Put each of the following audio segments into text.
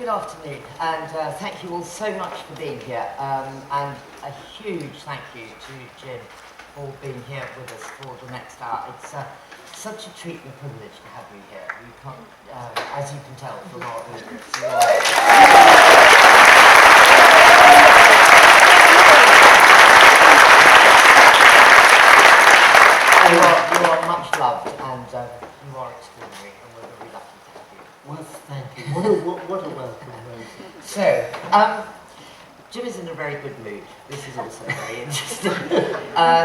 good afternoon, and thank you all so much for being here. And a huge thank you to Jim for being here with us for the next hour. It's such a treat and a privilege to have you here. You can't, as you can tell from our audience, you are much loved, and you are extraordinary, and we're very lucky to have you. Well, thank you. What a welcome, Rosie. So, Jim is in a very good mood. This is also very interesting.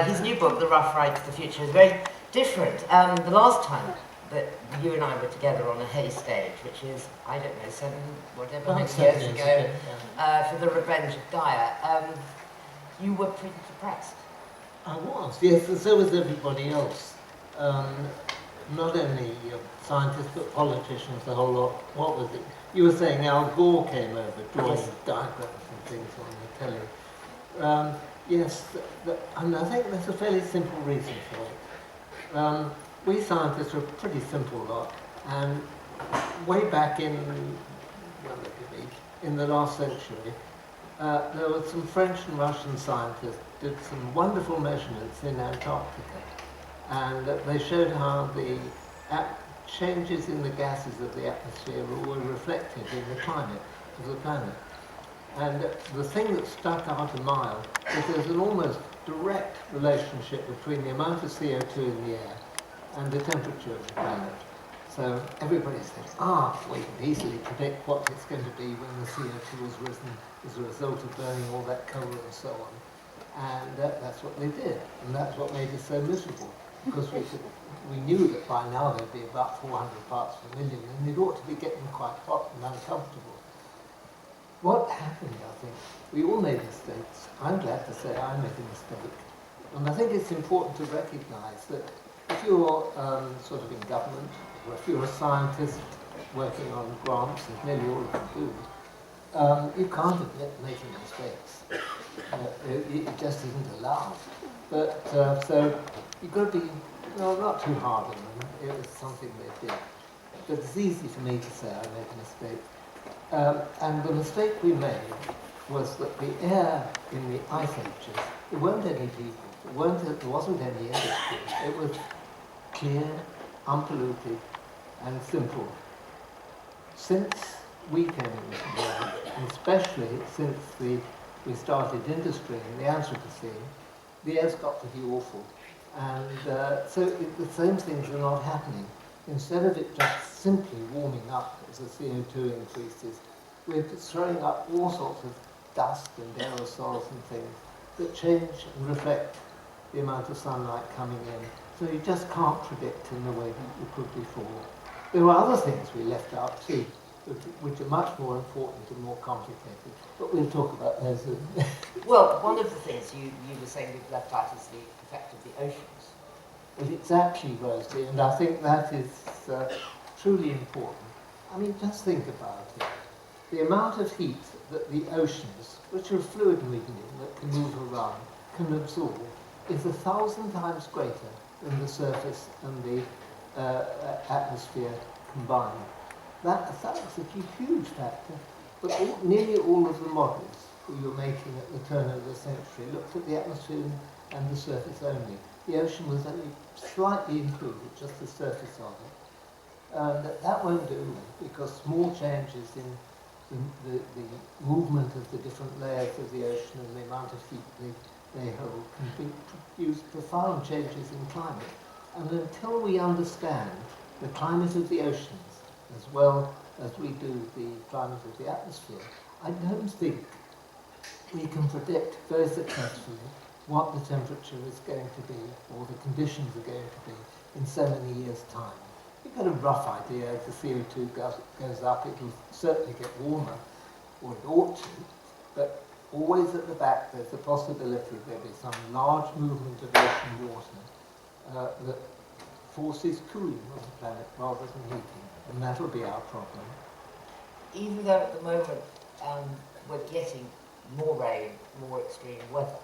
His new book, The Rough Ride to the Future, is very different. The last time that you and I were together on a Hay stage, which is, I don't know, many years ago, for The Revenge of Gaia, you were pretty depressed. I was, yes, and so was everybody else. Not only scientists, but politicians, the whole lot. What was it? You were saying Al Gore came over, drawing diagrams and things on the telly. Yes, and I think there's a fairly simple reason for it. We scientists are a pretty simple lot, and way back in the last century, there were some French and Russian scientists did some wonderful measurements in Antarctica, and they showed how the changes in the gases of the atmosphere were reflected in the climate of the planet. And the thing that stuck out a mile is there's an almost direct relationship between the amount of CO2 in the air and the temperature of the planet. So everybody says, we can easily predict what it's going to be when the CO2 has risen as a result of burning all that coal and so on. And that's what they did, and that's what made us so miserable, because we knew that by now there'd be about 400 parts per million, and it ought to be getting quite hot and uncomfortable. What happened, I think, we all made mistakes. I'm glad to say I made a mistake. And I think it's important to recognize that if you're sort of in government, or if you're a scientist working on grants, as nearly all of them do, you can't admit making mistakes. It just isn't allowed. But so you've got to be not too hard on them. It was something they did. But it's easy for me to say I made a mistake. And the mistake we made was that the air in the ice ages, there weren't any people, there wasn't any industry. It was clear, unpolluted, and simple. Since we came into the world, and especially since we started industry in the Anthropocene, the air's got to be awful. And so the same things are not happening. Instead of it just simply warming up as the CO2 increases, we're throwing up all sorts of dust and aerosols and things that change and reflect the amount of sunlight coming in. So you just can't predict in the way that you could before. There were other things we left out too, which are much more important and more complicated. But we'll talk about those. Well, one of the things you were saying we've left out is the effect of the oceans. Well, exactly, Rosie, and I think that is truly important. I mean, just think about it. The amount of heat that the oceans, which are a fluid medium that can move around, can absorb is 1,000 times greater than the surface and the atmosphere combined. That's a huge factor, but nearly all of the models we were making at the turn of the century looked at the atmosphere and the surface only. The ocean was only slightly included, just the surface of it. And that won't do, because small changes in the movement of the different layers of the ocean and the amount of heat they hold can produce profound changes in climate. And until we understand the climate of the oceans, as well as we do the climate of the atmosphere, I don't think we can predict very successfully what the temperature is going to be, or the conditions are going to be in so many years' time. You've got a rough idea if the CO2 goes up, it will certainly get warmer, or it ought to, but always at the back there's the possibility there'll be some large movement of ocean water that forces cooling of the planet rather than heating. And that'll be our problem. Even though at the moment we're getting more rain, more extreme weather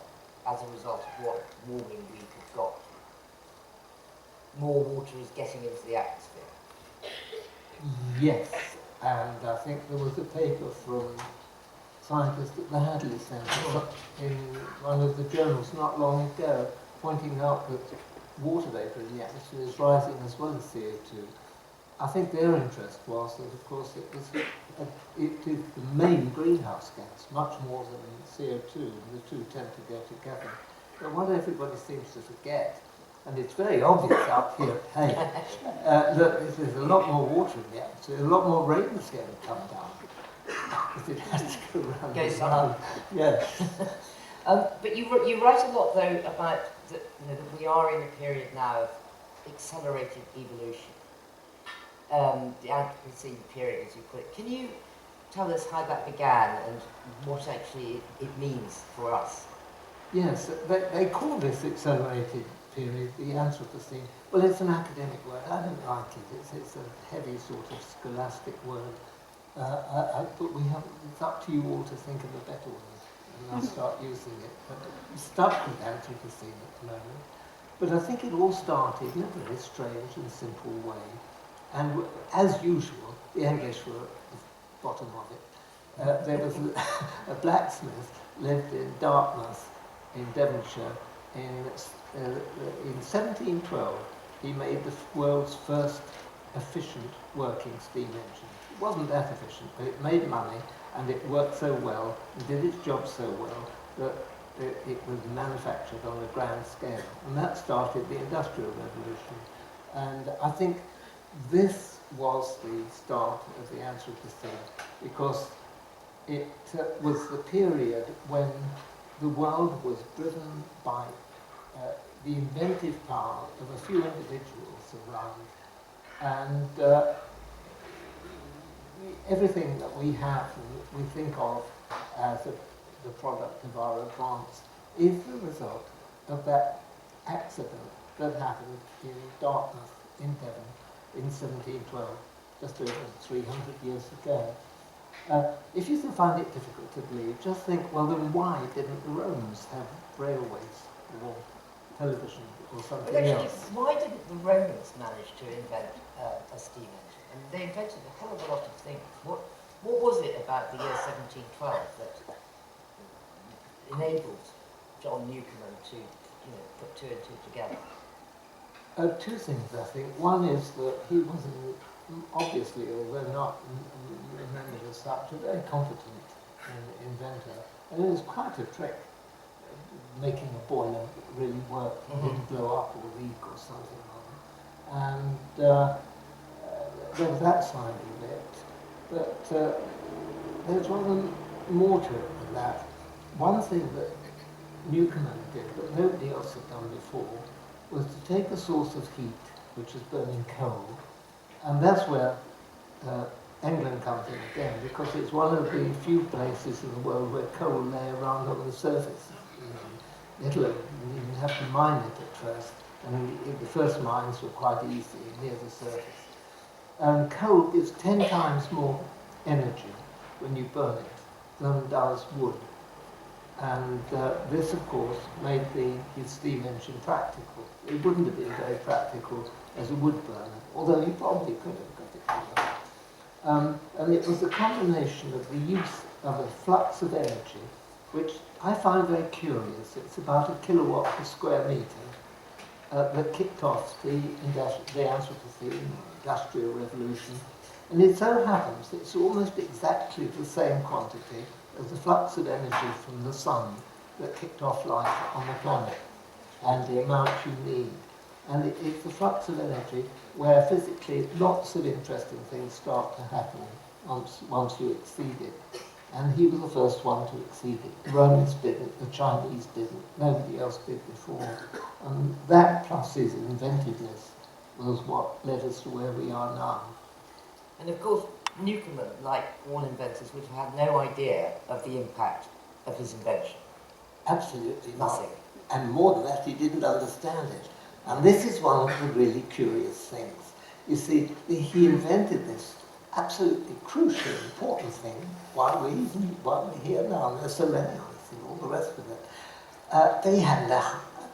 as a result of what warming we have got, more water is getting into the atmosphere. Yes, And I think there was a paper from scientists at the Hadley Centre in one of the journals not long ago, pointing out that water vapour in the atmosphere is rising as well as CO2. I think their interest was that, of course, it is the main greenhouse gas, much more than CO2, and the two tend to go together. But what everybody seems to forget, and it's very obvious up here at Hay, that there's a lot more water in the atmosphere, a lot more rain is going to come down. If it has to go around the sun. Yes. But you write a lot, though, about that we are in a period now of accelerated evolution. The Anthropocene period, as you put it. Can you tell us how that began and what actually it means for us? Yes, they call this accelerated period the Anthropocene. Well, it's an academic word. I don't like it. It's a heavy sort of scholastic word. But it's up to you all to think of a better word, and I'll start using it. But I'm stuck with Anthropocene at the moment. But I think it all started in a very strange and simple way. And as usual, the English were at the bottom of it. There was a blacksmith lived in Dartmouth in Devonshire in 1712. He made the world's first efficient working steam engine. It wasn't that efficient, but it made money and it worked so well and did its job so well that it was manufactured on a grand scale. And that started the Industrial Revolution. And I think this was the start of the Anthropocene because it was the period when the world was driven by the inventive power of a few individuals around, and everything that we have and we think of as the product of our advance is the result of that accident that happened in Dartmouth in Devon in 1712, just over 300 years ago. If you find it difficult to believe, just think, well, then why didn't the Romans have railways or television or something else? Why didn't the Romans manage to invent a steam engine? And they invented a hell of a lot of things. What was it about the year 1712 that enabled John Newcomen to put two and two together? Two things, I think. One is that he was obviously, although not remembered as such, a very competent inventor. And it was quite a trick, making a boiler really work and didn't blow up or leak or something like that. And there was that side of it. But there's rather more to it than that. One thing that Newcomen did that nobody else had done before was to take a source of heat, which is burning coal, and that's where England comes in again, because it's one of the few places in the world where coal lay around on the surface. Italy, you didn't have to mine it at first, and the first mines were quite easy near the surface. And coal gives 10 times more energy when you burn it than does wood. And this, of course, made his steam engine practical. It wouldn't have been very practical as a wood burner, although he probably could have got it done. And it was a combination of the use of a flux of energy, which I find very curious. It's about a kilowatt per square metre that kicked off the Anthropocene, Industrial Revolution. And it so happens it's almost exactly the same quantity as the flux of energy from the sun that kicked off life on the planet, and the amount you need. And it's the flux of energy where physically lots of interesting things start to happen once you exceed it. And he was the first one to exceed it. The Romans didn't, the Chinese didn't, nobody else did before. And that plus his inventiveness was what led us to where we are now. And of course, Newcomen, like all inventors, would have had no idea of the impact of his invention. Absolutely Nothing. Not. And more than that, he didn't understand it. And this is one of the really curious things. You see, he invented this absolutely crucial, important thing while we're here now, and there's so many others and all the rest of it. They had no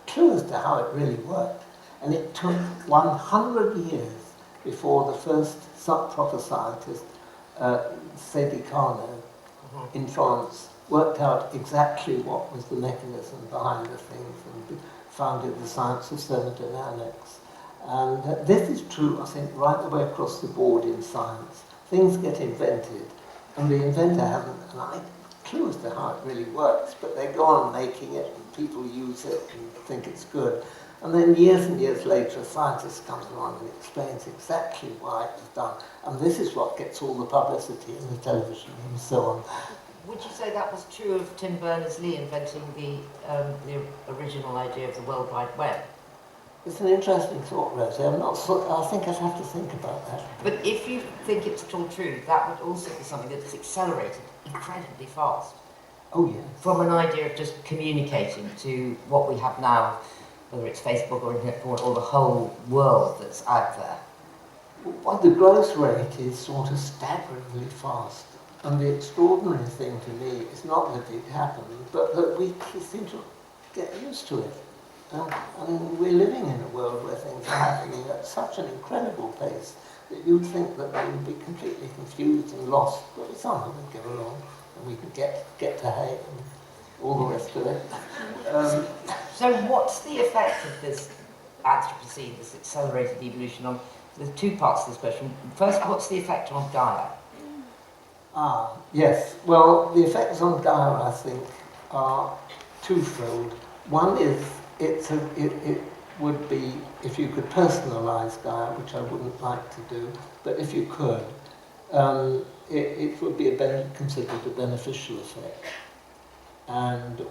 clue as to how it really worked. And it took 100 years before the first proper scientist Sadi Carnot in France worked out exactly what was the mechanism behind the things and founded the science of thermodynamics. And this is true, I think, right the way across the board in science. Things get invented, and the inventor hasn't a clue as to how it really works, but they go on making it, and people use it and think it's good. And then years and years later, a scientist comes along and explains exactly why it was done. And this is what gets all the publicity in the television and so on. Would you say that was true of Tim Berners-Lee inventing the original idea of the World Wide Web? It's an interesting thought, Rosie. I think I'd have to think about that. But if you think it's at all true, that would also be something that is accelerated incredibly fast. Oh, yes. From an idea of just communicating to what we have now, whether it's Facebook or internet or the whole world that's out there. Well, the growth rate is sort of staggeringly fast. And the extraordinary thing to me is not that it happened, but that we seem to get used to it. I mean, we're living in a world where things are happening at such an incredible pace that you'd think that they would be completely confused and lost, but we somehow would get along, and we could get to hay and all the rest of it. So what's the effect of this Anthropocene, this accelerated evolution on, there's two parts to this question. First, what's the effect on Gaia? Yes. Well, the effects on Gaia, I think, are twofold. One is it would be, if you could personalise Gaia, which I wouldn't like to do, but if you could, it would be considered a beneficial effect,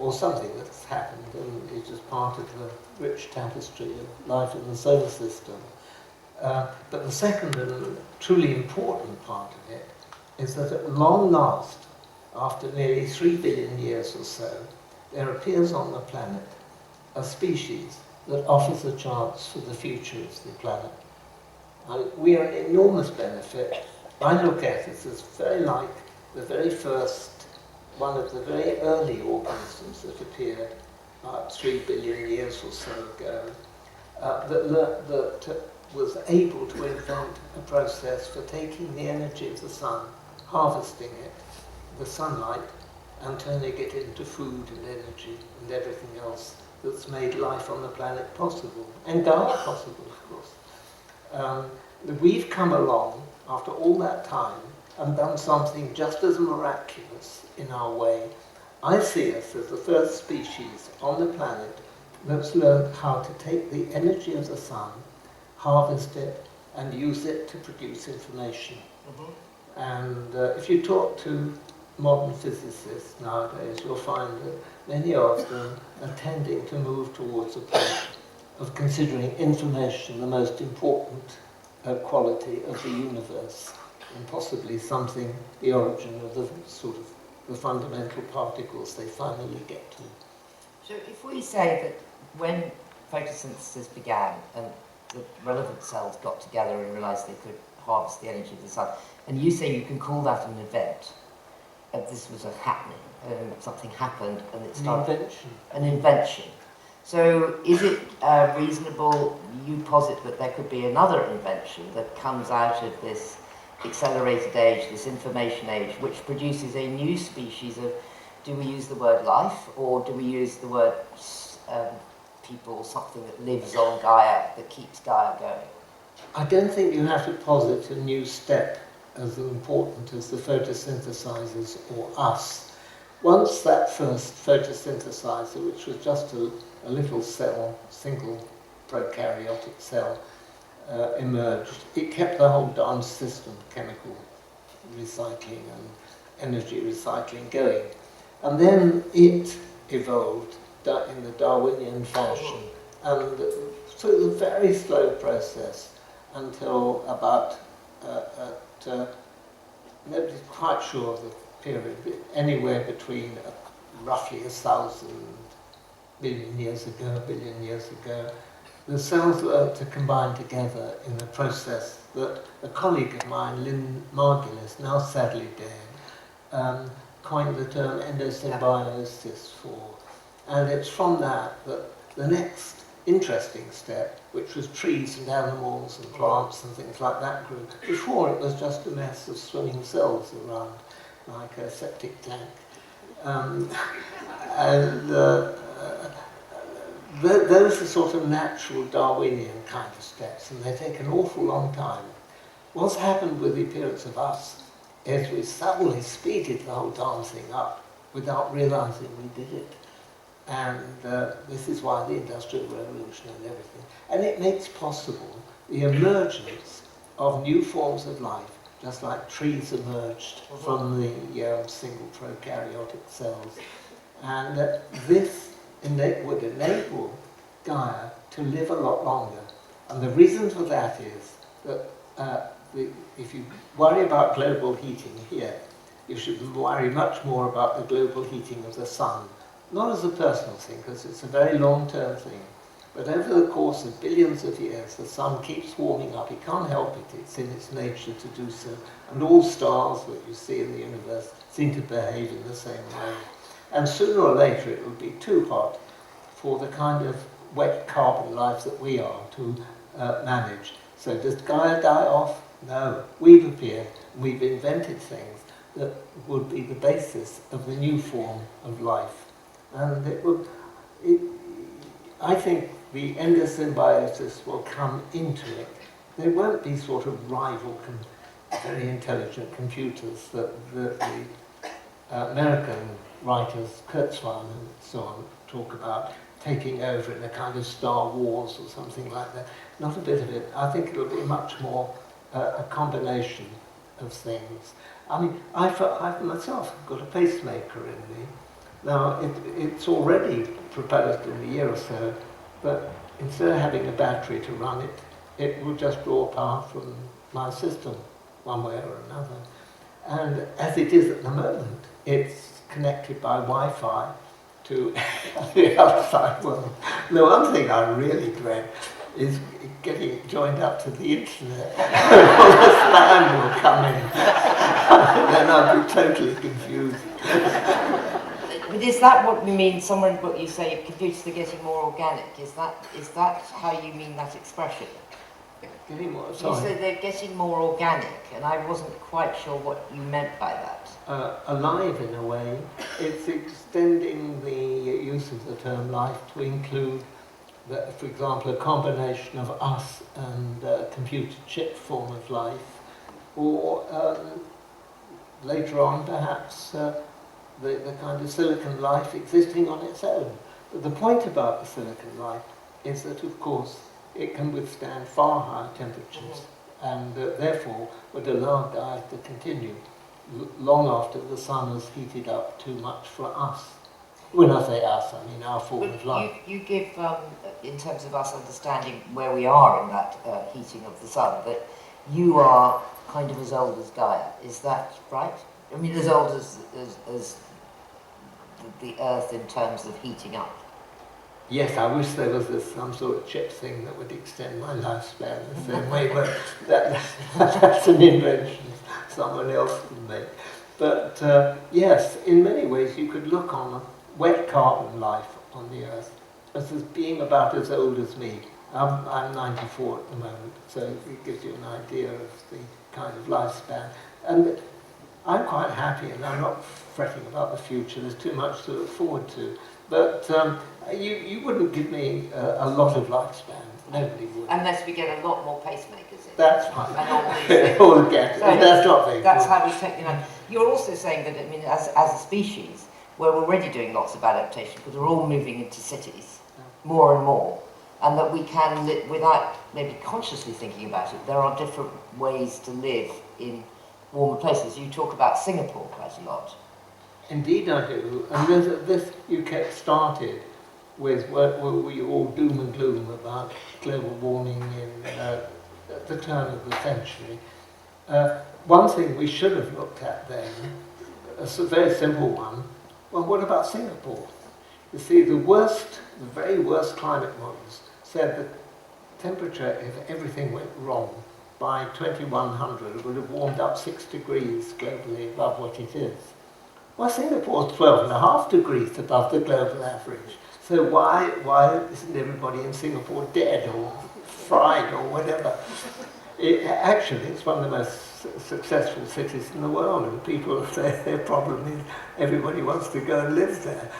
or something that's happened and is just part of the rich tapestry of life in the solar system. But the second and truly important part of it is that at long last, after nearly 3 billion years or so, there appears on the planet a species that offers a chance for the future of the planet. We are an enormous benefit. I look at it as very like the very first, one of the very early organisms that appeared about 3 billion years or so ago, that was able to invent a process for taking the energy of the sun, harvesting it, the sunlight, and turning it into food and energy and everything else that's made life on the planet possible, and Gaia possible, of course. We've come along after all that time and done something just as miraculous in our way. I see us as the first species on the planet that's learned how to take the energy of the sun, harvest it, and use it to produce information. Mm-hmm. And if you talk to modern physicists nowadays, you'll find that many of them are tending to move towards a point of considering information the most important quality of the universe, and possibly something, the origin of the sort of the fundamental particles they finally get to. So if we say that when photosynthesis began and the relevant cells got together and realised they could harvest the energy of the sun, and you say you can call that an event, this was a happening, something happened and it started... An invention. So is it reasonable, you posit that there could be another invention that comes out of this accelerated age, this information age, which produces a new species of, do we use the word life, or do we use the word people, something that lives on Gaia, that keeps Gaia going? I don't think you have to posit a new step as important as the photosynthesizers or us. Once that first photosynthesizer, which was just a little cell, single prokaryotic cell, emerged, it kept the whole darn system, chemical recycling and energy recycling, going. And then it evolved in the Darwinian fashion, and through a very slow process until about nobody's quite sure of the period, but anywhere between roughly 1,000 billion years ago, a billion years ago, the cells learned to combine together in a process that a colleague of mine, Lynn Margulis, now sadly dead, coined the term endosymbiosis for. And it's from that that the next interesting step, which was trees and animals and plants and things like that grew. Before it was just a mess of swimming cells around, like a septic tank. Those are sort of natural Darwinian kind of steps, and they take an awful long time. What's happened with the appearance of us is we suddenly speeded the whole darn thing up without realizing we did it. And this is why the Industrial Revolution and everything. And it makes possible the emergence of new forms of life, just like trees emerged from the single prokaryotic cells. And this would enable Gaia to live a lot longer. And the reason for that is that if you worry about global heating here, you should worry much more about the global heating of the sun. Not as a personal thing, because it's a very long-term thing, but over the course of billions of years, the sun keeps warming up. It can't help it. It's in its nature to do so. And all stars that you see in the universe seem to behave in the same way. And sooner or later, it will be too hot for the kind of wet carbon life that we are to manage. So does Gaia die off? No. We've appeared, we've invented things that would be the basis of the new form of life. And I think the endosymbiosis will come into it. There won't be sort of rival, very intelligent computers that the American writers, Kurzweil and so on, talk about taking over in a kind of Star Wars or something like that. Not a bit of it. I think it'll be much more a combination of things. I mean, I myself got a pacemaker in me. Now, it's already proposed in a year or so, but instead of having a battery to run it, it will just draw power from my system, one way or another. And as it is at the moment, it's connected by Wi-Fi to the outside world. The one thing I really dread is getting it joined up to the internet. All the spam will come in. Then I'll be totally confused. But is that what you mean, somewhere in the book you say computers are getting more organic? Is that how you mean that expression? Getting more, sorry. You said they're getting more organic, and I wasn't quite sure what you meant by that. Alive in a way. It's extending the use of the term life to include, for example, a combination of us and a computer chip form of life, or later on perhaps the kind of silicon life existing on its own. But the point about the silicon life is that, of course, it can withstand far higher temperatures and therefore would allow Gaia to continue long after the sun has heated up too much for us. When I say us, I mean our form of life. You give, in terms of us understanding where we are in that heating of the sun, that you are kind of as old as Gaia. Is that right? I mean, as old as the Earth in terms of heating up. Yes, I wish there was some sort of chip thing that would extend my lifespan the same way, but that's an invention someone else can make. But yes, in many ways you could look on wet carbon life on the Earth as being about as old as me. I'm 94 at the moment, so it gives you an idea of the kind of lifespan. And I'm quite happy, and I'm not fretting about the future. There's too much to look forward to. But you wouldn't give me a lot of lifespan. Nobody would. Unless we get a lot more pacemakers in. That's right. And all these things. All get it. So that's not very That's good. how we take, you know. You're also saying that, I mean, as a species, we're already doing lots of adaptation because we're all moving into cities, more and more. And that we can live, without maybe consciously thinking about it, there are different ways to live in warmer places. You talk about Singapore quite a lot. Indeed I do. And this you kept started with where we all doom and gloom about global warming at the turn of the century. One thing we should have looked at then, a very simple one, well, what about Singapore? You see, the very worst climate models said that temperature, if everything went wrong, by 2100 it would have warmed up 6 degrees globally above what it is. Well, Singapore's 12.5 degrees above the global average. So why isn't everybody in Singapore dead or fried or whatever? Actually, it's one of the most successful cities in the world, and people, their problem is everybody wants to go and live there.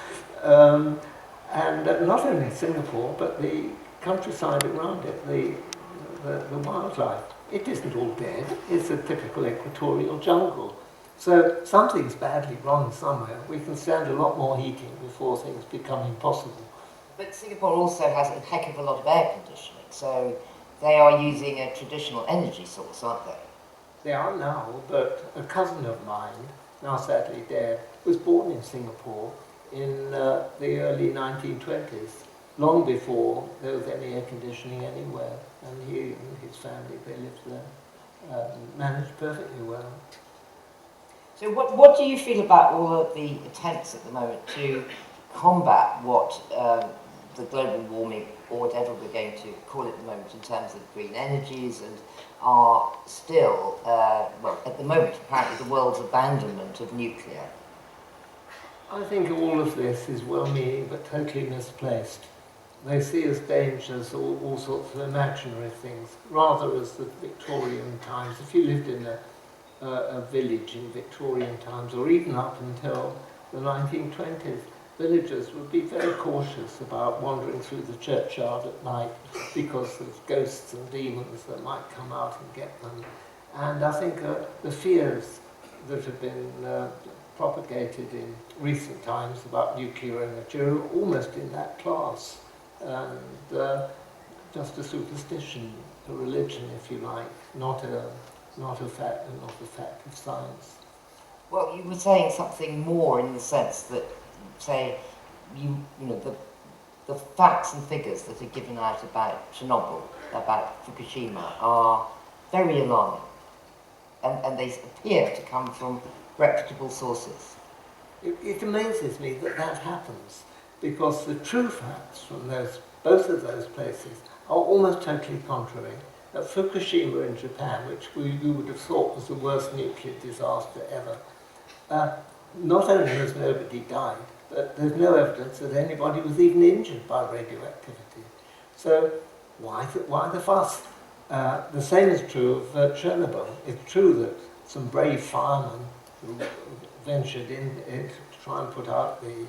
And not only Singapore, but the countryside around it, the wildlife. It isn't all dead. It's a typical equatorial jungle. So something's badly wrong somewhere. We can stand a lot more heating before things become impossible. But Singapore also has a heck of a lot of air conditioning, so they are using a traditional energy source, aren't they? They are now, but a cousin of mine, now sadly dead, was born in Singapore in the early 1920s, long before there was any air conditioning anywhere, and he and his family, they lived there, managed perfectly well. So what do you feel about all of the attempts at the moment to combat what the global warming, or whatever we're going to call it at the moment, in terms of green energies, and are still, well, at the moment, apparently the world's abandonment of nuclear? I think all of this is well-meaning but totally misplaced. They see as dangers all sorts of imaginary things, rather as the Victorian times. If you lived in a village in Victorian times, or even up until the 1920s, villagers would be very cautious about wandering through the churchyard at night because of ghosts and demons that might come out and get them. And I think the fears that have been propagated in recent times about nuclear energy are almost in that class. And just a superstition, a religion, if you like, not a fact of science. Well, you were saying something more in the sense that, say, you know, the facts and figures that are given out about Chernobyl, about Fukushima, are very alarming, and they appear to come from reputable sources. It amazes me that that happens, because the true facts from both of those places are almost totally contrary. At Fukushima in Japan, which you would have thought was the worst nuclear disaster ever, not only has nobody died, but there's no evidence that anybody was even injured by radioactivity. So why the fuss? The same is true of Chernobyl. It's true that some brave firemen who ventured in to try and put out the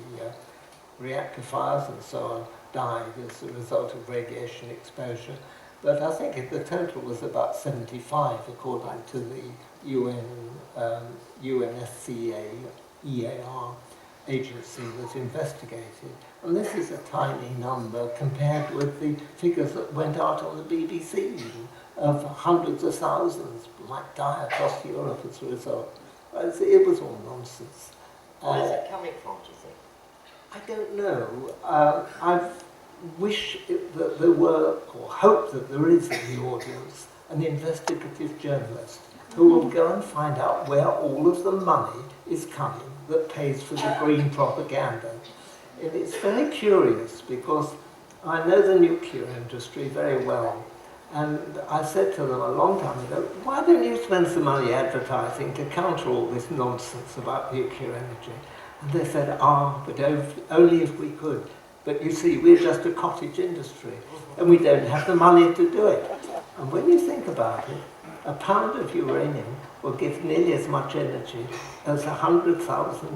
reactor fires and so on died as a result of radiation exposure. But I think the total was about 75, according to the UNSCA EAR agency that investigated. And this is a tiny number compared with the figures that went out on the BBC of hundreds of thousands might die across Europe as a result. It was all nonsense. Where is it coming from, do you think? I don't know. I wish that there were, or hope that there is in the audience, an investigative journalist who will go and find out where all of the money is coming that pays for the green propaganda. And it's very curious because I know the nuclear industry very well, and I said to them a long time ago, why don't you spend some money advertising to counter all this nonsense about nuclear energy? And they said, but only if we could. But you see, we're just a cottage industry, and we don't have the money to do it. And when you think about it, a pound of uranium will give nearly as much energy as 100,000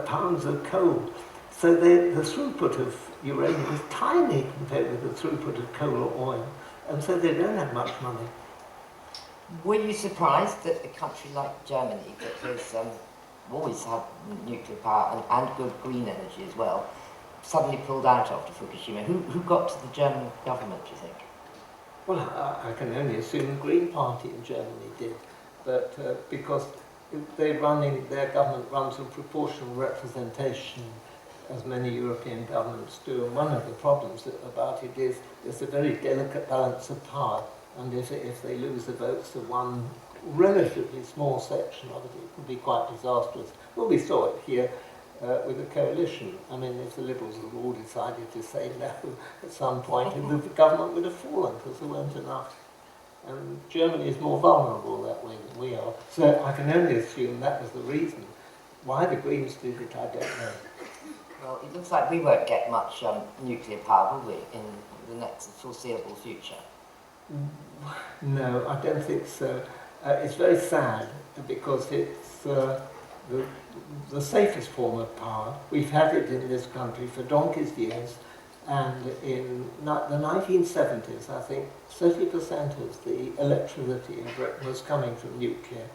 pounds of coal. So the throughput of uranium is tiny compared with the throughput of coal or oil, and so they don't have much money. Were you surprised that a country like Germany, that has always had nuclear power and good green energy as well, suddenly pulled out after Fukushima? Who got to the German government, do you think? Well, I can only assume the Green Party in Germany did, but because their government runs on proportional representation, as many European governments do, and one of the problems about it is there's a very delicate balance of power, and if they lose the votes of one relatively small section of it, it can be quite disastrous. Well, we saw it here with the coalition. I mean, if the Liberals had all decided to say no at some point, the government would have fallen because there weren't enough. And Germany is more vulnerable that way than we are. So I can only assume that was the reason. Why the Greens did it, I don't know. Well, it looks like we won't get much nuclear power, will we, in the next foreseeable future? No, I don't think so. It's very sad because it's the safest form of power. We've had it in this country for donkey's years, and in the 1970s, I think 30% of the electricity in Britain was coming from nuclear.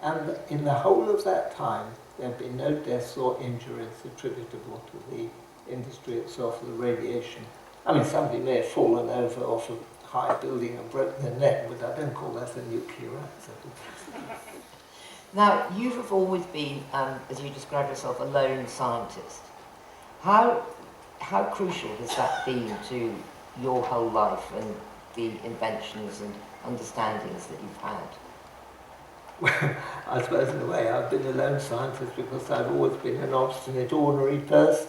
And in the whole of that time, there have been no deaths or injuries attributable to the industry itself, the radiation. I mean, somebody may have fallen over off a high building and broken their neck, but I don't call that a nuclear accident. Now, you have always been, as you describe yourself, a lone scientist. How crucial has that been to your whole life and the inventions and understandings that you've had? Well, I suppose in a way I've been a lone scientist because I've always been an obstinate, ordinary person.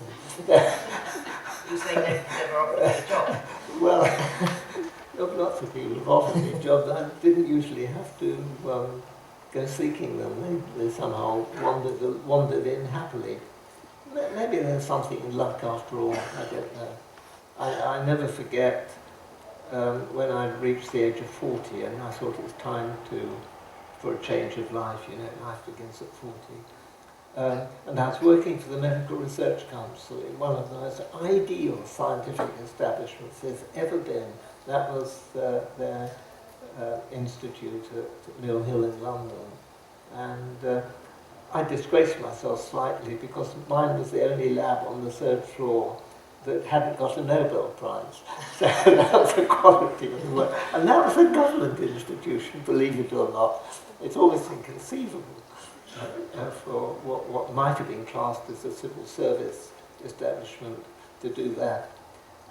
You say never offered you a job? Well, lots of people have offered me jobs. I didn't usually have to go seeking them. They somehow wandered in happily. Maybe there's something in luck after all, I don't know. I never forget when I reached the age of 40 and I thought it was time for a change of life, you know, life begins at 40. And I was working for the Medical Research Council in one of the most ideal scientific establishments there's ever been. That was their institute at Mill Hill in London. And I disgraced myself slightly because mine was the only lab on the third floor that hadn't got a Nobel Prize. So that was the quality of the work. And that was a government institution, believe it or not. It's almost inconceivable for what might have been classed as a civil service establishment to do that.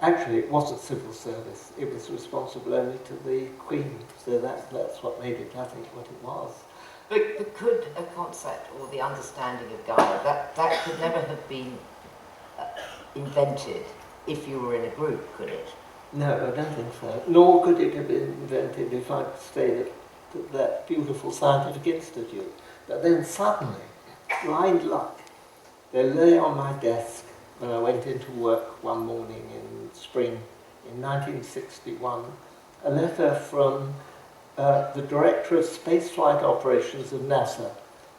Actually, it wasn't civil service. It was responsible only to the Queen. So that's what made it, I think, what it was. But could a concept or the understanding of Gaia, that could never have been invented if you were in a group, could it? No, I don't think so. Nor could it have been invented if I'd stayed at that beautiful scientific institute. But then suddenly, blind luck, there lay on my desk when I went into work one morning in spring in 1961, a letter from the director of spaceflight operations of NASA.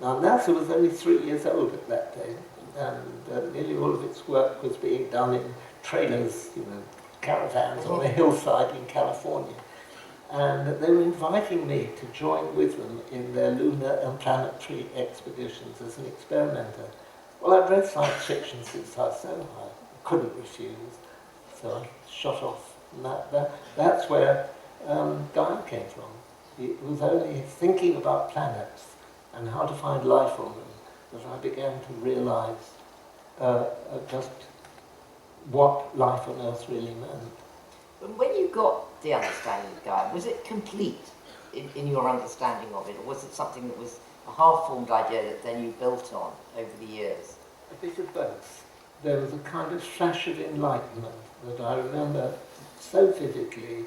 Now, NASA was only 3 years old at that day, and nearly all of its work was being done in trailers, you know, caravans on a hillside in California. And they were inviting me to join with them in their lunar and planetary expeditions as an experimenter. Well, I'd read science fiction since I was so high, I couldn't refuse, so I shot off. And that's where Gaia came from. It was only thinking about planets and how to find life on them that I began to realise just what life on Earth really meant. But when you got the understanding of Gaia, was it complete in your understanding of it, or was it something that was a half-formed idea that then you built on over the years? A bit of both. There was a kind of flash of enlightenment that I remember so vividly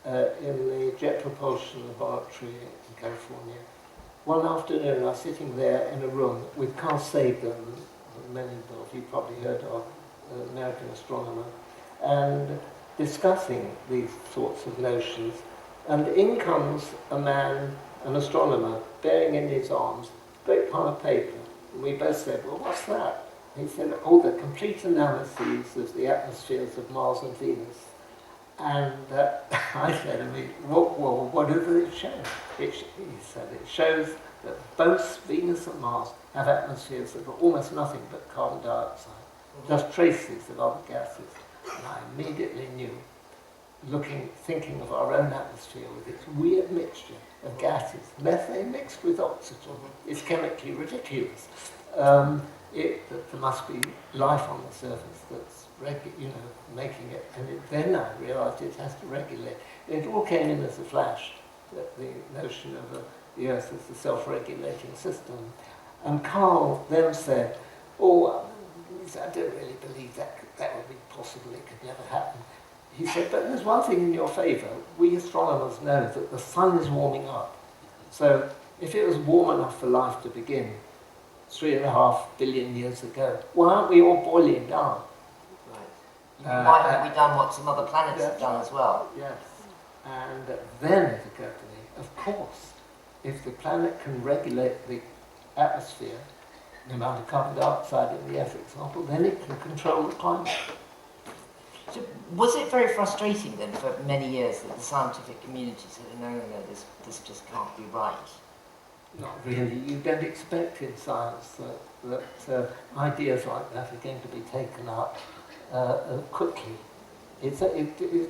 in the Jet Propulsion Laboratory in California. One afternoon I was sitting there in a room with Carl Sagan, many of you probably heard of, an American astronomer, and discussing these sorts of notions. And in comes a man, an astronomer, bearing in his arms a great pile of paper. And we both said, well, what's that? And he said, oh, the complete analyses of the atmospheres of Mars and Venus. And I said to him, well, what does it show? He said, it shows that both Venus and Mars have atmospheres that are almost nothing but carbon dioxide, just traces of other gases. And I immediately knew, thinking of our own atmosphere with its weird mixture of gases, methane mixed with oxygen, is chemically ridiculous. That there must be life on the surface that's making it. And then I realised it has to regulate. It all came in as a flash, that the notion of the Earth as a self-regulating system. And Carl then said, oh, I don't really believe that would be possible, it could never happen. He said, but there's one thing in your favour. We astronomers know that the sun is warming up. So if it was warm enough for life to begin, 3.5 billion years ago. Why aren't we all boiling down? Right. Why haven't we done what some other planets have done as well? Yes. And then it occurred to me, of course, if the planet can regulate the atmosphere, the amount of carbon dioxide in the air, for example, then it can control the climate. So was it very frustrating then for many years that the scientific community said, no, this just can't be right? Not really. You don't expect in science that ideas like that are going to be taken up quickly. It's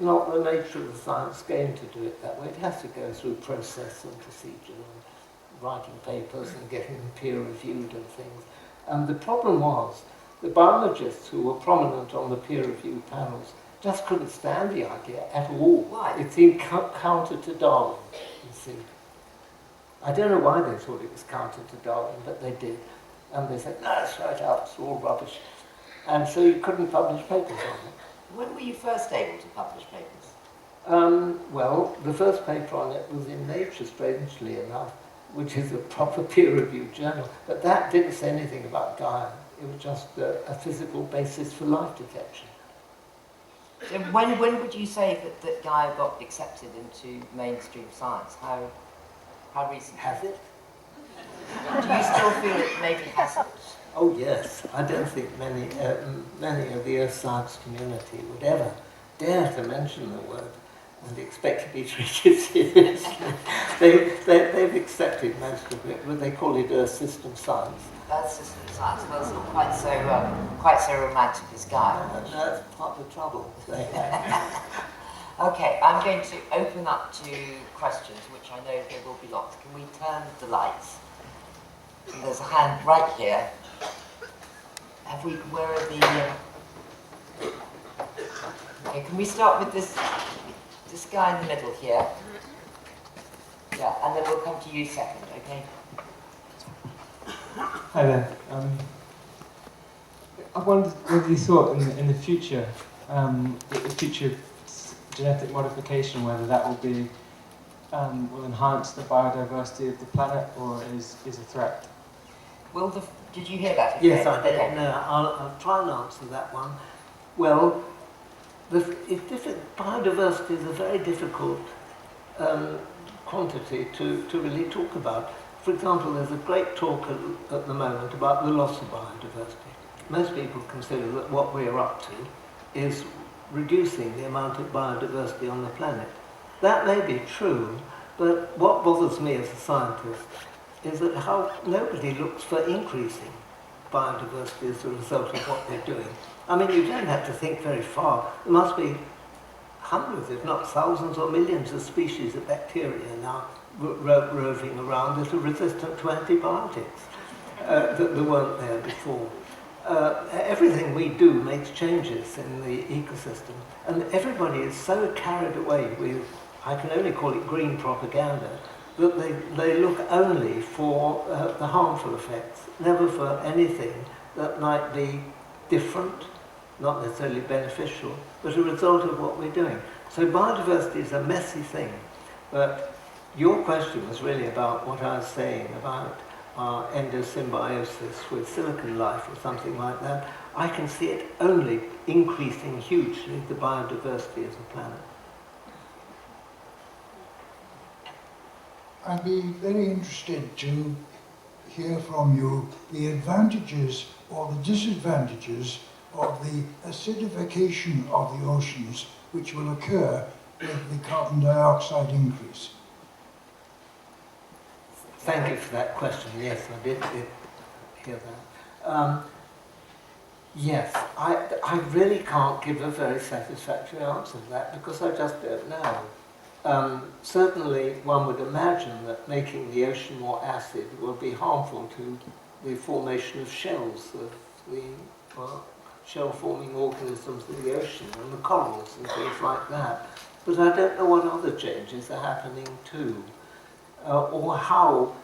not the nature of the science game to do it that way. It has to go through process and procedure and writing papers and getting them peer reviewed and things. And the problem was the biologists who were prominent on the peer review panels just couldn't stand the idea at all. Why? It seemed counter to Darwin, you see. I don't know why they thought it was counter to Darwin, but they did. And they said, no, throw it out, it's all rubbish. And so you couldn't publish papers on it. When were you first able to publish papers? Well, the first paper on it was in Nature, strangely enough, which is a proper peer-reviewed journal. But that didn't say anything about Gaia. It was just a physical basis for life detection. So when would you say that Gaia got accepted into mainstream science? How recent? Has it? Do you still feel it maybe hasn't? Oh yes, I don't think many of the Earth science community would ever dare to mention the word and expect to be treated seriously. They've accepted most of it, but they call it Earth system science. Earth system science, well, it's not quite so romantic as Gaia. That's part of the trouble. Okay, I'm going to open up to questions, which I know there will be lots. Can we turn the lights? And there's a hand right here. Where are the... Okay, can we start with this guy in the middle here? Yeah, and then we'll come to you second, okay? Hi there. I wondered whether you thought in the future, the future genetic modification, whether that will be will enhance the biodiversity of the planet or is a threat. Did you hear that? Yes, I did. Okay. No, I'll try and answer that one. Well, biodiversity is a very difficult quantity to really talk about. For example, there's a great talk at the moment about the loss of biodiversity. Most people consider that what we're up to is reducing the amount of biodiversity on the planet. That may be true, but what bothers me as a scientist is that how nobody looks for increasing biodiversity as a result of what they're doing. I mean, you don't have to think very far. There must be hundreds, if not thousands or millions of species of bacteria now roving around that are resistant to antibiotics that weren't there before. Everything we do makes changes in the ecosystem, and everybody is so carried away with, I can only call it green propaganda, that they look only for the harmful effects, never for anything that might be different, not necessarily beneficial, but a result of what we're doing. So biodiversity is a messy thing, but your question was really about what I was saying about endosymbiosis with silicon life or something like that. I can see it only increasing hugely the biodiversity as a planet. I'd be very interested to hear from you the advantages or the disadvantages of the acidification of the oceans which will occur with the carbon dioxide increase. Thank you for that question. Yes, I did hear that. Yes, I really can't give a very satisfactory answer to that because I just don't know. Certainly one would imagine that making the ocean more acid will be harmful to the formation of shells, of the shell-forming organisms in the ocean and the corals and things like that. But I don't know what other changes are happening too. Or how,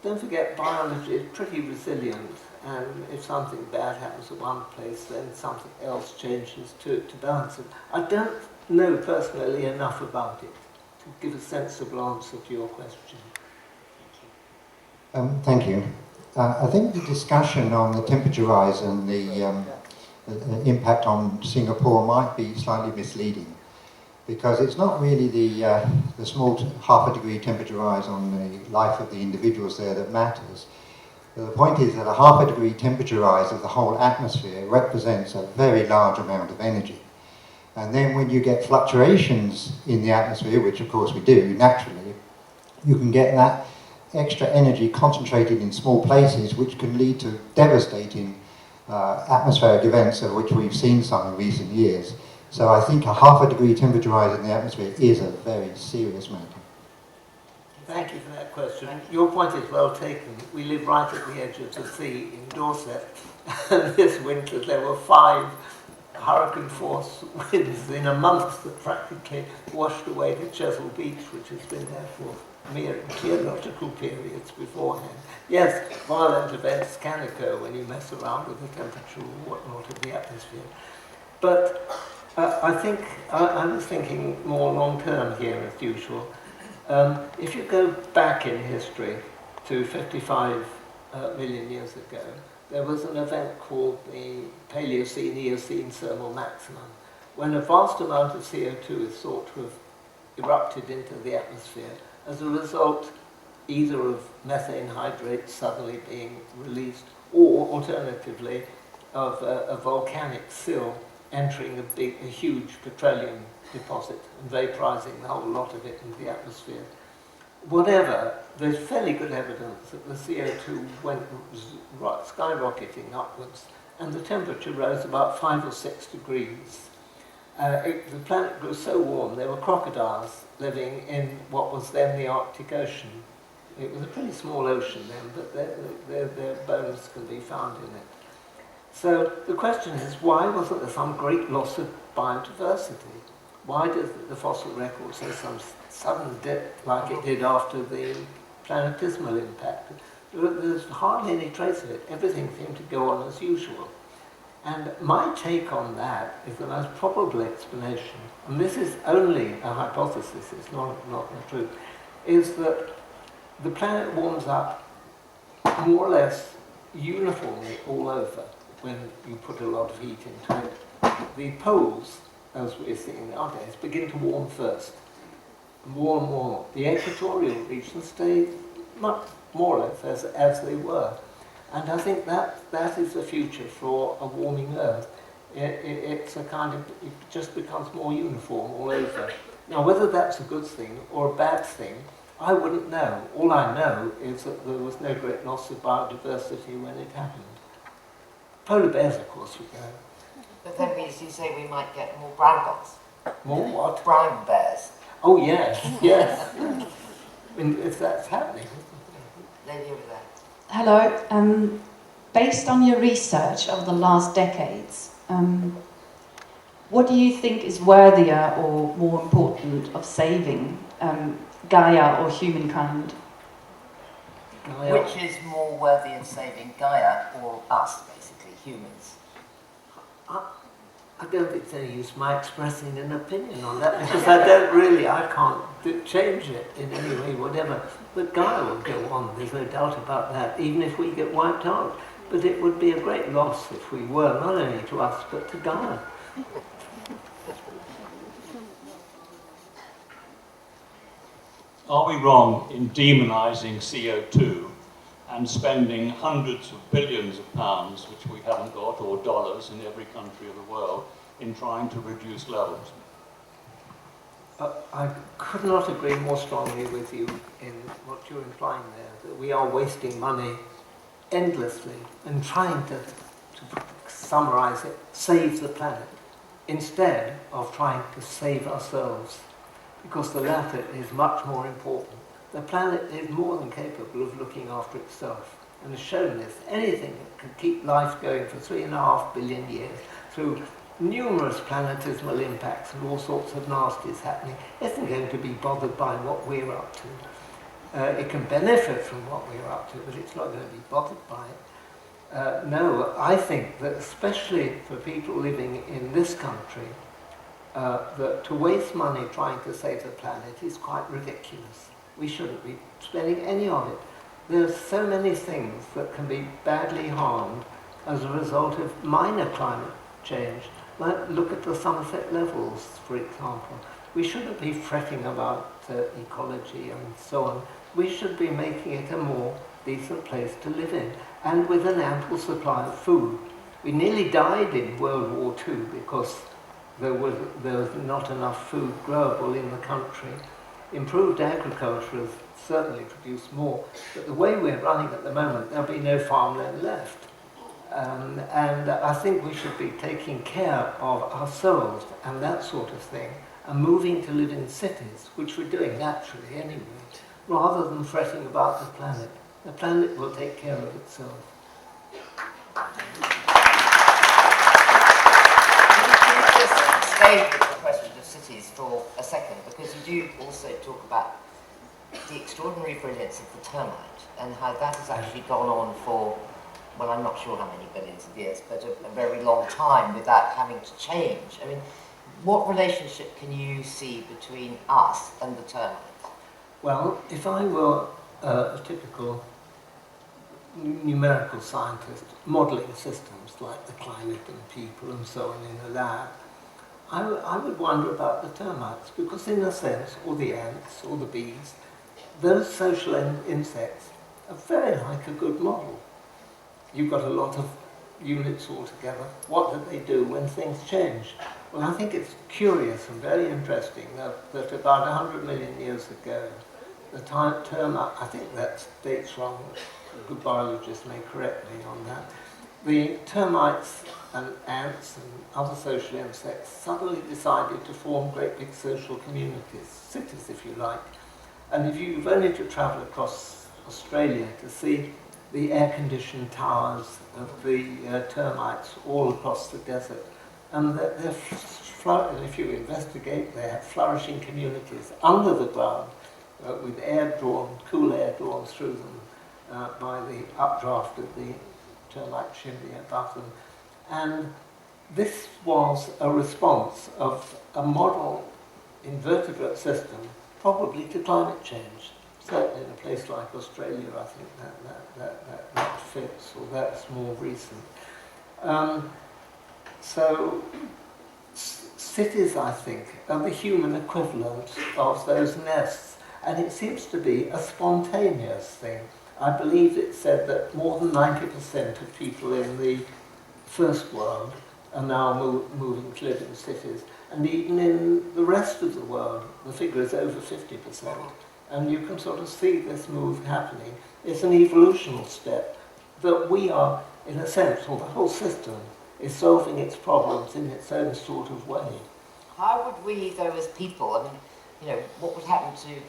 don't forget biology is pretty resilient, and if something bad happens at one place then something else changes to balance it. I don't know personally enough about it to give a sensible answer to your question. Thank you. I think the discussion on the temperature rise and the impact on Singapore might be slightly misleading, because it's not really the small half a degree temperature rise on the life of the individuals there that matters. The point is that a half a degree temperature rise of the whole atmosphere represents a very large amount of energy. And then when you get fluctuations in the atmosphere, which of course we do naturally, you can get that extra energy concentrated in small places, which can lead to devastating atmospheric events, of which we've seen some in recent years. So I think a half a degree temperature rise in the atmosphere is a very serious matter. Thank you for that question. Your point is well taken. We live right at the edge of the sea in Dorset, and this winter there were 5 hurricane force winds in a month that practically washed away the Chesil Beach, which has been there for mere geological periods beforehand. Yes, violent events can occur when you mess around with the temperature or whatnot of the atmosphere. But I think I was thinking more long-term here, as usual. If you go back in history to 55 million years ago, there was an event called the Paleocene-Eocene thermal maximum, when a vast amount of CO2 is thought to have erupted into the atmosphere as a result either of methane hydrate suddenly being released, or alternatively of a volcanic sill entering a huge petroleum deposit and vaporizing the whole lot of it into the atmosphere. Whatever, there's fairly good evidence that the CO2 went skyrocketing upwards, and the temperature rose about 5 or 6 degrees. The planet grew so warm, there were crocodiles living in what was then the Arctic Ocean. It was a pretty small ocean then, but their bones can be found in it. So the question is, why wasn't there some great loss of biodiversity? Why does the fossil record say some sudden dip like it did after the planetesimal impact? There's hardly any trace of it. Everything seemed to go on as usual. And my take on that is the most probable explanation, and this is only a hypothesis, it's not the truth, is that the planet warms up more or less uniformly all over when you put a lot of heat into it. The poles, as we're seeing nowadays, begin to warm first. More and more. The equatorial regions stay much more or less as they were. And I think that is the future for a warming Earth. It's a kind of, it just becomes more uniform all over. Now, whether that's a good thing or a bad thing, I wouldn't know. All I know is that there was no great loss of biodiversity when it happened. Polar bears, of course, we go. But then, as you say, we might get more brown bears. More what? Brown bears. Oh, yes, yes. I mean, if that's happening. Lady over there. Hello. Based on your research over the last decades, what do you think is worthier or more important of saving, Gaia or humankind? Gaia. Which is more worthy of saving, Gaia or us, basically, humans? I don't think it's any use my expressing an opinion on that, because I can't change it in any way, whatever. But Gaia will go on, there's no doubt about that, even if we get wiped out. But it would be a great loss if we were, not only to us, but to Gaia. Are we wrong in demonising CO2 and spending hundreds of billions of pounds, which we haven't got, or dollars in every country of the world, in trying to reduce levels? I could not agree more strongly with you in what you're implying there, that we are wasting money endlessly and trying to summarise it, save the planet, instead of trying to save ourselves, because the latter is much more important. The planet is more than capable of looking after itself, and has shown this. Anything that can keep life going for 3.5 billion years through numerous planetesimal impacts and all sorts of nasties happening isn't going to be bothered by what we're up to. It can benefit from what we're up to, but it's not going to be bothered by it. No, I think that especially for people living in this country, that to waste money trying to save the planet is quite ridiculous. We shouldn't be spending any of it. There's so many things that can be badly harmed as a result of minor climate change. Like, look at the Somerset levels, for example. We shouldn't be fretting about ecology and so on. We should be making it a more decent place to live in, and with an ample supply of food. We nearly died in World War II because there was not enough food growable in the country. Improved agriculture has certainly produced more, but the way we're running at the moment, there'll be no farmland left. And I think we should be taking care of ourselves and that sort of thing, and moving to live in cities, which we're doing naturally anyway, rather than fretting about the planet. The planet will take care of itself. Stay with the question of cities for a second, because you do also talk about the extraordinary brilliance of the termite and how that has actually gone on for, well, I'm not sure how many billions of years, but a very long time without having to change. I mean, what relationship can you see between us and the termite? Well, if I were a typical numerical scientist modelling systems like the climate and people and so on in a lab, I would wonder about the termites, because in a sense, or the ants or the bees, those social insects are very like a good model. You've got a lot of units all together. What do they do when things change? Well, I think it's curious and very interesting that about 100 million years ago, the termite, I think that dates wrong, a good biologist may correct me on that, the termites and ants and other social insects suddenly decided to form great big social communities, cities if you like. And if you've only to travel across Australia to see the air-conditioned towers of the termites all across the desert, and if you investigate, they have flourishing communities under the ground with cool air drawn through them by the updraft of the termite chimney above them. And this was a response of a model invertebrate system, probably to climate change. Certainly in a place like Australia, I think that fits, or that's more recent. So cities, I think, are the human equivalent of those nests, and it seems to be a spontaneous thing. I believe it said that more than 90% of people in the first world are now moving to live in cities, and even in the rest of the world, the figure is over 50%. And you can sort of see this move happening. It's an evolutional step that we are, in a sense, or the whole system is solving its problems in its own sort of way. How would we, though, as people, I mean, you know, what would happen to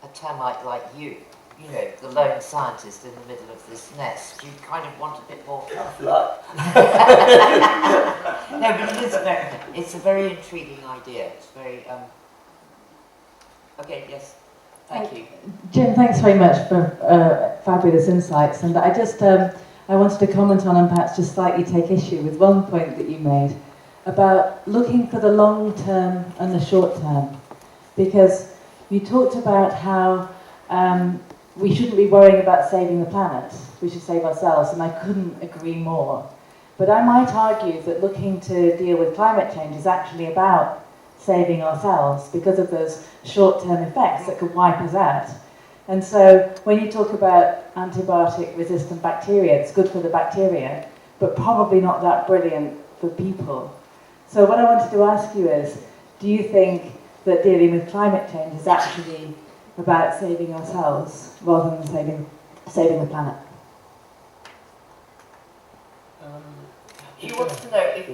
a termite like you? You know, the lone scientist in the middle of this nest. Do you kind of want a bit more? Tough luck. No, but it's a very intriguing idea. It's very, okay, yes. Thank you. Jim, thanks very much for fabulous insights. And I just, I wanted to comment on and perhaps just slightly take issue with one point that you made about looking for the long term and the short term. Because you talked about how we shouldn't be worrying about saving the planet, we should save ourselves, and I couldn't agree more. But I might argue that looking to deal with climate change is actually about saving ourselves because of those short-term effects that could wipe us out. And so when you talk about antibiotic-resistant bacteria, it's good for the bacteria, but probably not that brilliant for people. So what I wanted to ask you is, do you think that dealing with climate change is actually about saving ourselves rather than saving the planet? She wants to know if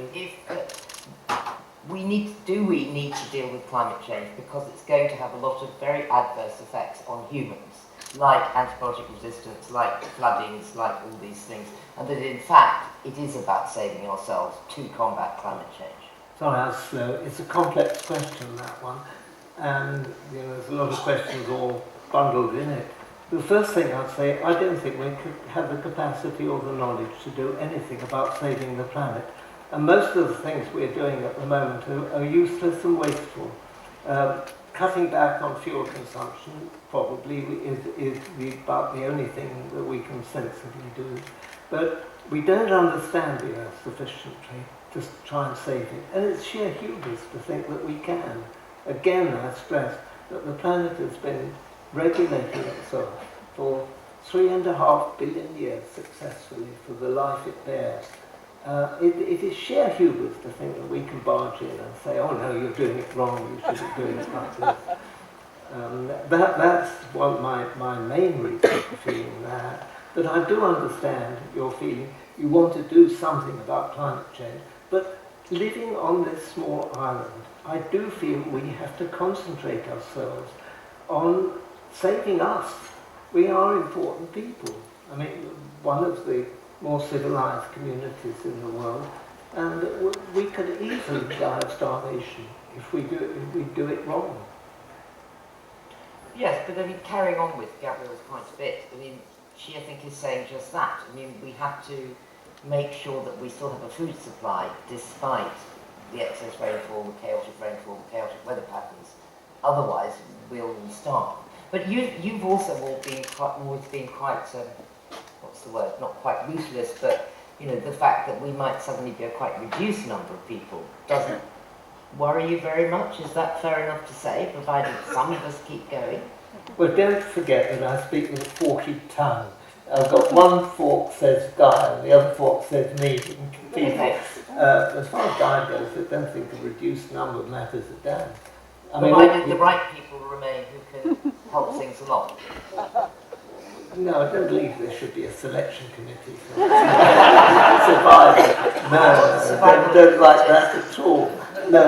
we need to deal with climate change because it's going to have a lot of very adverse effects on humans, like antibiotic resistance, like floodings, like all these things, and that in fact it is about saving ourselves to combat climate change. Sorry, I was slow. It's a complex question, that one, and you know, there's a lot of questions all bundled in it. The first thing I'd say, I don't think we could have the capacity or the knowledge to do anything about saving the planet. And most of the things we're doing at the moment are useless and wasteful. cutting back on fuel consumption probably is about the only thing that we can sensibly do. But we don't understand the Earth sufficiently to try and save it. And it's sheer hubris to think that we can. Again, I stress that the planet has been regulating itself for 3.5 billion years successfully for the life it bears. It is sheer hubris to think that we can barge in and say, oh no, you're doing it wrong, you shouldn't do it like this. That's one my main reason for feeling that. But I do understand your feeling. You want to do something about climate change. But living on this small island, I do feel we have to concentrate ourselves on saving us. We are important people. I mean, one of the more civilized communities in the world, and we could easily die of starvation if we do it wrong. Yes, but I mean, carrying on with Gabrielle's point a bit, I mean, she, I think, is saying just that. I mean, we have to make sure that we still have a food supply despite the excess rainfall, the chaotic weather patterns. Otherwise, we'll starve. But you've also always been quite, what's the word, not quite ruthless, but, you know, the fact that we might suddenly be a quite reduced number of people doesn't worry you very much. Is that fair enough to say, provided some of us keep going? Well, don't forget that I speak with a forky tongue. I've got one fork says Gaia and the other fork says me. As far as Gaia goes, I don't think a reduced number matters a damn. Provided the right people remain who can help things along. No, I don't believe there should be a selection committee for survival. No, don't like that at all. No,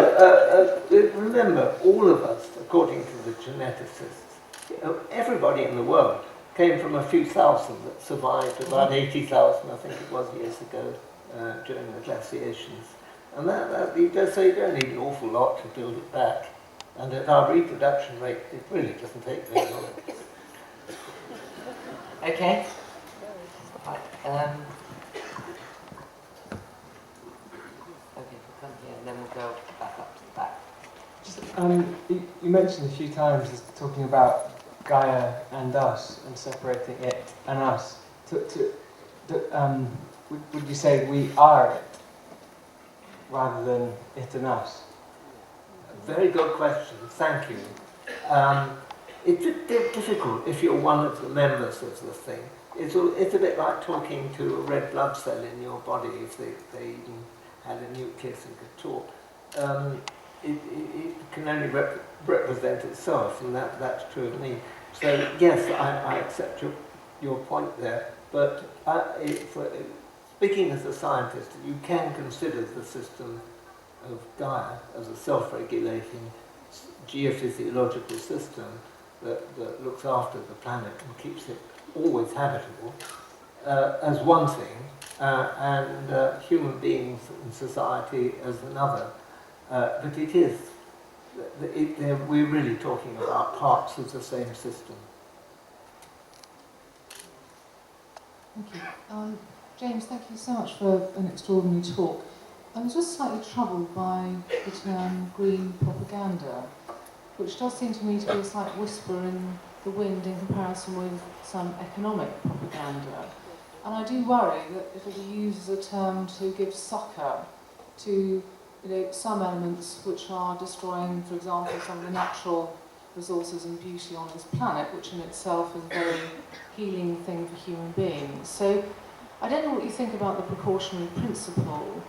remember, all of us, according to the geneticists, everybody in the world came from a few thousand that survived, about 80,000, I think it was, years ago, during the glaciations. And so you don't need an awful lot to build it back. And at our reproduction rate, it really doesn't take very long. Okay. Right. Okay, we'll come here and then we'll go back up to the back. Just, you mentioned a few times talking about Gaia and us and separating it and us. Would you say we are it rather than it and us? Very good question, thank you. It's a bit difficult if you're one of the members of the thing. It's a bit like talking to a red blood cell in your body if they even had a nucleus and could talk. It can only represent itself, and that's true of me. So yes, I accept your point there, but speaking as a scientist, you can consider the system of Gaia as a self-regulating geophysiological system that looks after the planet and keeps it always habitable as one thing, and human beings and society as another. But we're really talking about parts of the same system. Thank you. James, thank you so much for an extraordinary talk. I was just slightly troubled by the term green propaganda, which does seem to me to be a slight whisper in the wind in comparison with some economic propaganda. And I do worry that it will be used as a term to give succour to some elements which are destroying, for example, some of the natural resources and beauty on this planet, which in itself is a very healing thing for human beings. So I don't know what you think about the precautionary principle,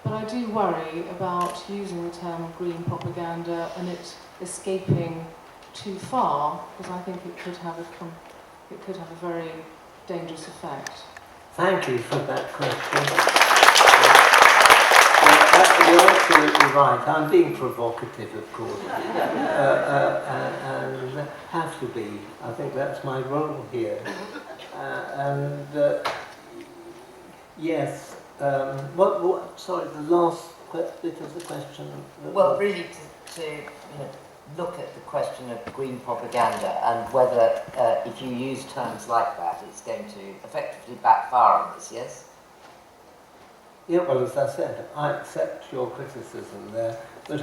but I do worry about using the term green propaganda and it escaping too far, because I think it could have a very dangerous effect. Thank you for that question. You're absolutely right. I'm being provocative, of course, and have to be. I think that's my role here. Yes. Sorry, the last bit of the question. Well, really to look at the question of green propaganda and whether if you use terms like that, it's going to effectively backfire on this, yes? Yeah, well, as I said, I accept your criticism there, but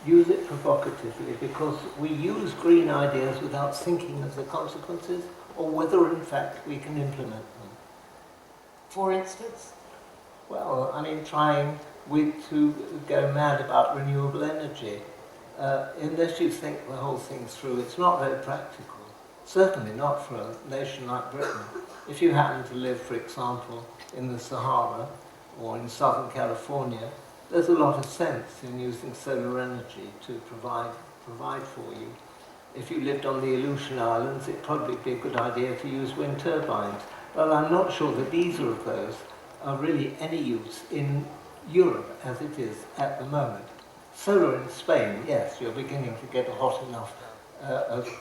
use it provocatively because we use green ideas without thinking of the consequences or whether in fact we can implement them. For instance? Well, I mean, trying to go mad about renewable energy, unless you think the whole thing through, it's not very practical. Certainly not for a nation like Britain. If you happen to live, for example, in the Sahara or in Southern California, there's a lot of sense in using solar energy to provide for you. If you lived on the Aleutian Islands, it'd probably be a good idea to use wind turbines. But I'm not sure that either of those are really any use in Europe as it is at the moment. Solar in Spain, yes, you're beginning to get a hot enough,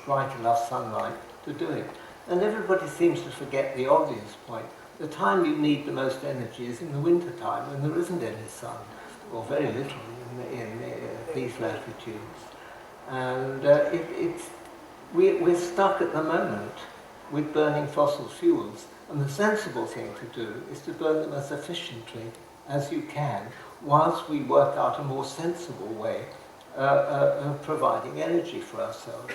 bright enough sunlight to do it. And everybody seems to forget the obvious point. The time you need the most energy is in the winter time when there isn't any sun, or very little in these latitudes. And we're stuck at the moment with burning fossil fuels, and the sensible thing to do is to burn them as efficiently as you can, whilst we work out a more sensible way of providing energy for ourselves.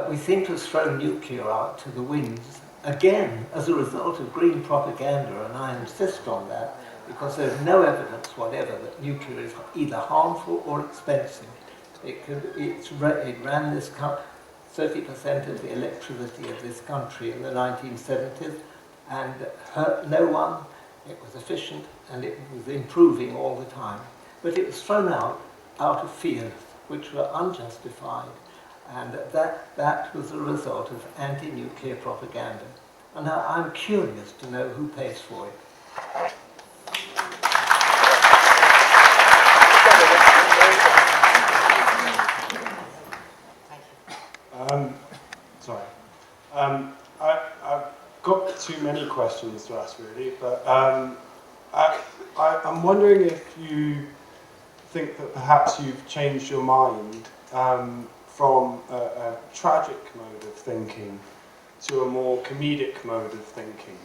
We seem to have thrown nuclear out to the winds, again, as a result of green propaganda, and I insist on that, because there's no evidence whatever that nuclear is either harmful or expensive. It ran this 30% of the electricity of this country in the 1970s and hurt no one. It was efficient and it was improving all the time. But it was thrown out of fears which were unjustified, and that was the result of anti-nuclear propaganda. And now I'm curious to know who pays for it. I've got too many questions to ask, really, but I'm wondering if you think that perhaps you've changed your mind from a tragic mode of thinking to a more comedic mode of thinking,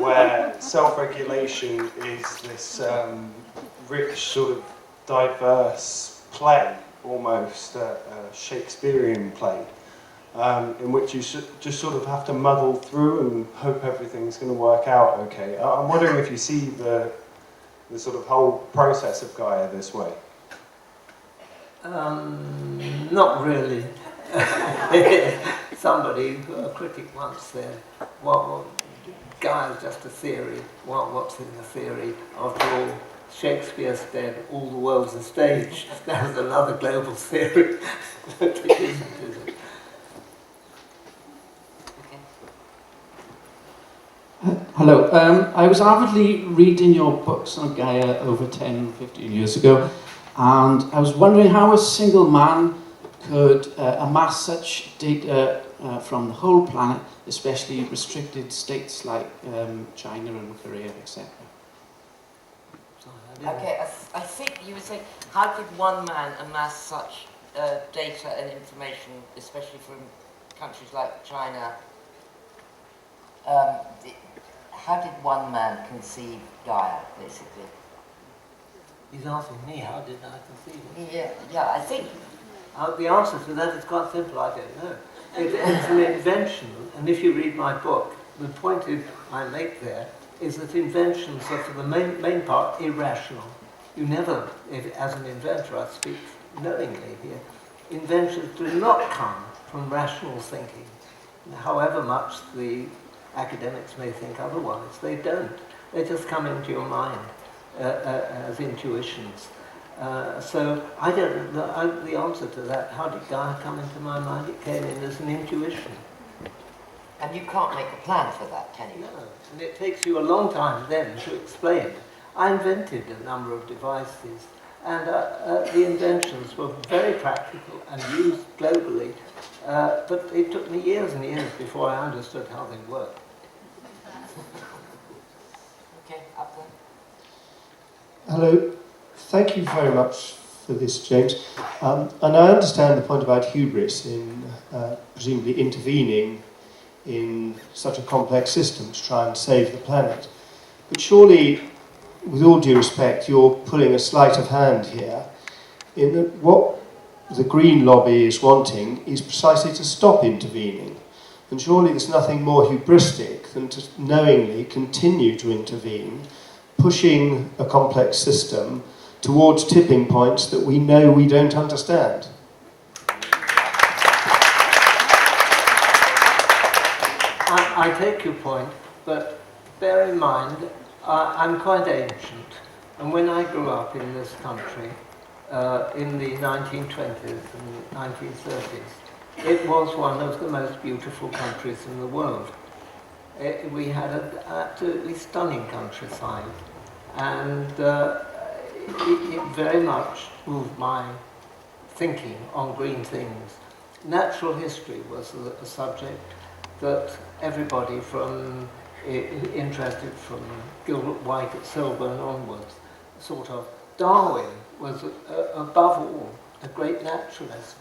where self-regulation is this rich, sort of diverse play, almost a Shakespearean play, in which you just sort of have to muddle through and hope everything's going to work out okay. I'm wondering if you see the sort of whole process of Gaia this way. Not really. Somebody, a critic once said, well, Gaia's just a theory. Well, what's in the theory? After all, Shakespeare's dead, all the world's a stage. There's another global theory. But it isn't, is it? Hello. I was avidly reading your books on Gaia over 10, 15 years ago, and I was wondering how a single man could amass such data from the whole planet, especially restricted states like China and Korea, etc. Okay, I think you were saying, how could one man amass such data and information, especially from countries like China? How did one man conceive Gaia, basically? He's asking me, how did I conceive it? Yeah, I think... the answer to that is quite simple, I don't know. It's an invention, and if you read my book, the point I make there is that inventions are for the main part irrational. You never, as an inventor, I speak knowingly here, inventions do not come from rational thinking. However much the academics may think otherwise, they don't. They just come into your mind as intuitions. So I don't know the answer to that. How did Gaia come into my mind? It came in as an intuition. And you can't make a plan for that, can you? No, and it takes you a long time then to explain. I invented a number of devices, and the inventions were very practical and used globally, but it took me years and years before I understood how they worked. Okay, up there. Hello. Thank you very much for this, James. And I understand the point about hubris in presumably intervening in such a complex system to try and save the planet. But surely, with all due respect, you're pulling a sleight of hand here in that what the Green lobby is wanting is precisely to stop intervening. And surely there's nothing more hubristic than to knowingly continue to intervene, pushing a complex system towards tipping points that we know we don't understand. I take your point, but bear in mind, I'm quite ancient, and when I grew up in this country, in the 1920s and 1930s, it was one of the most beautiful countries in the world. We had an absolutely stunning countryside, and it very much moved my thinking on green things. Natural history was a subject that everybody from interested from Gilbert White at Selborne onwards, sort of. Darwin was, above all, a great naturalist,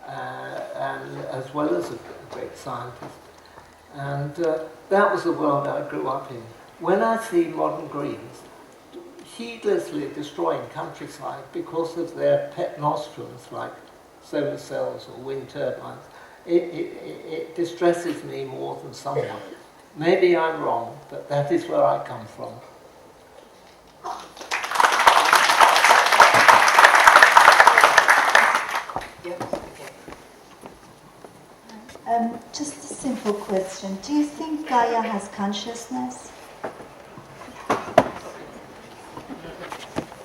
and as well as a great scientist. And that was the world I grew up in. When I see modern Greens heedlessly destroying countryside because of their pet nostrums like solar cells or wind turbines, it distresses me more than someone. Maybe I'm wrong, but that is where I come from. Just a simple question. Do you think Gaia has consciousness?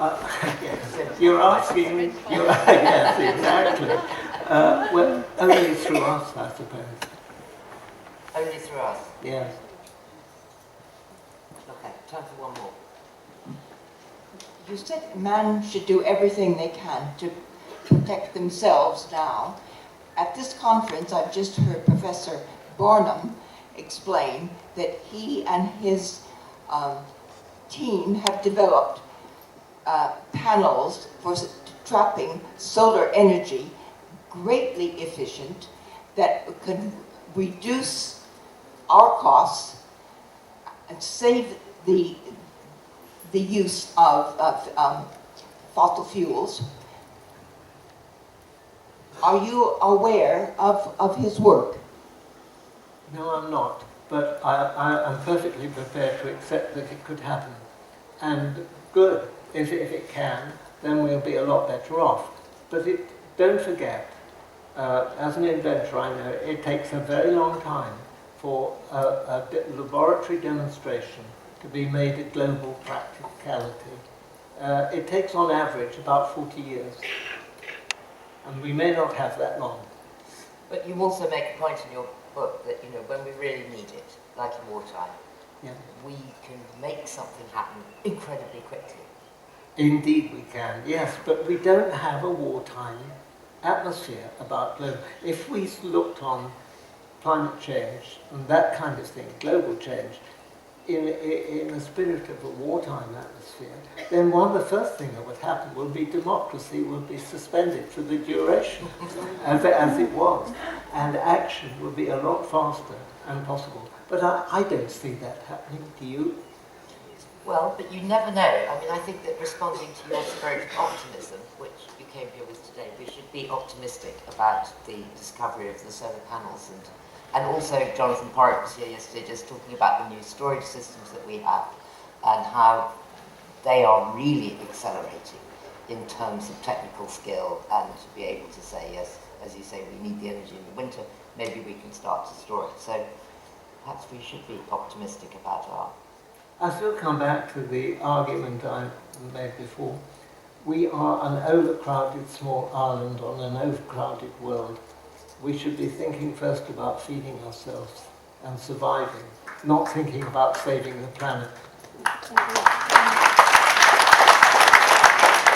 Yes, you're asking, yes, exactly. Well, only through us, I suppose. Only through us? Yes. Okay, time for one more. You said man should do everything they can to protect themselves now. At this conference, I've just heard Professor Barnum explain that he and his team have developed panels for trapping solar energy, greatly efficient, that could reduce our costs and save the use of fossil fuels. Are you aware of his work? No, I'm not, but I'm perfectly prepared to accept that it could happen. And good, if it can, then we'll be a lot better off. But don't forget, as an inventor, I know it takes a very long time for a laboratory demonstration to be made a global practicality. It takes on average about 40 years. And we may not have that long. But you also make a point in your book that, you know, when we really need it, like in wartime, we can make something happen incredibly quickly. Indeed we can, yes, but we don't have a wartime atmosphere about global. If we looked on climate change and that kind of thing, global change, in the spirit of a wartime atmosphere, then one of the first things that would happen would be democracy would be suspended for the duration, as it was, and action would be a lot faster and possible. But I don't see that happening. Do you? Well, but you never know. I mean, I think that responding to your spirit of optimism, which you came here with today, we should be optimistic about the discovery of the solar panels. And also, Jonathan Porritt was here yesterday just talking about the new storage systems that we have and how they are really accelerating in terms of technical skill, and to be able to say, yes, as you say, we need the energy in the winter, maybe we can start to store it. So perhaps we should be optimistic about our... I still come back to the argument I made before. We are an overcrowded small island on an overcrowded world. We should be thinking first about feeding ourselves and surviving, not thinking about saving the planet.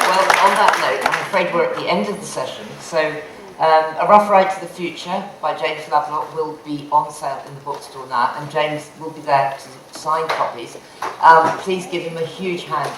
Well, on that note, I'm afraid we're at the end of the session. So, A Rough Ride to the Future by James Lovelock will be on sale in the bookstore now, and James will be there to sign copies. Please give him a huge hand.